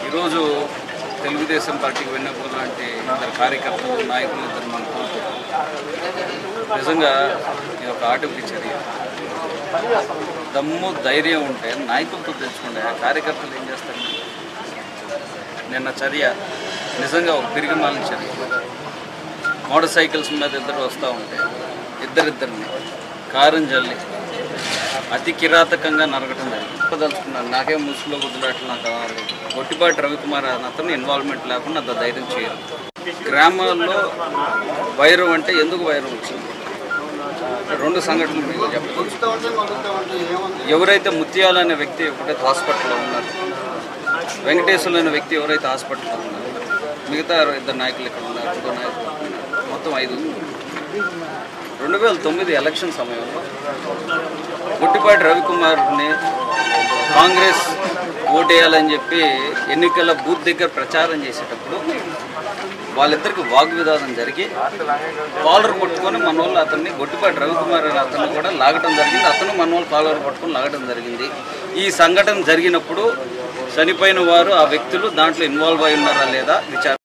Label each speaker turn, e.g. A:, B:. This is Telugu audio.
A: ఈరోజు తెలుగుదేశం పార్టీకి వెన్నెపూల లాంటి ఇద్దరు కార్యకర్తలు నాయకులు ఇద్దరు మనం కోరుకుంటాం. నిజంగా ఇది ఒక ఆటవిక చర్య. దమ్ము ధైర్యం ఉంటే నాయకులతో తెచ్చుకుంటే ఆ కార్యకర్తలు ఏం చేస్తారు? నిన్న చర్య నిజంగా ఒక పిరిగిమాలిన చర్య. మోటార్ సైకిల్స్ మీద ఇద్దరు వస్తూ ఉంటే ఇద్దరిని కారం జల్లి అతి కిరాతకంగా నరకటం జరిగింది. నాకేం ముసుగులో గుద్దులాట్లు నాకు కావాలి. గొట్టిపాటి రవికుమార్ అతను ఇన్వాల్వ్మెంట్ లేకుండా అంత ధైర్యం చేయరు. గ్రామాల్లో వైరం అంటే ఎందుకు వైరం వచ్చింది? రెండు సంఘటనలు మీకు చెప్పచ్చు. ఎవరైతే ముత్యాల అనే వ్యక్తి ఒకటైతే హాస్పిటల్లో ఉన్నారు, వెంకటేశ్వరులు అనే వ్యక్తి ఎవరైతే హాస్పిటల్లో ఉన్నారు, మిగతా ఇద్దరు నాయకులు ఇక్కడ ఉన్నారు, ఇంకో నాయకులు మొత్తం 5. 2009 ఎలక్షన్ సమయంలో గొట్టిపాటి రవికుమార్ని కాంగ్రెస్ ఓటేయాలని చెప్పి ఎన్నికల బూత్ దగ్గర ప్రచారం చేసేటప్పుడు వాళ్ళిద్దరికి వాగ్వివాదం జరిగి కాలర్ పట్టుకొని మన వాళ్ళు అతన్ని గొట్టిపాటి రవికుమార్ అనే అతను కూడా లాగటం జరిగింది. అతను మన వాళ్ళు కాలర్ పట్టుకొని లాగటం జరిగింది. ఈ సంఘటన జరిగినప్పుడు చనిపోయిన వారు ఆ వ్యక్తులు దాంట్లో ఇన్వాల్వ్ అయి ఉన్నారా లేదా విచారణ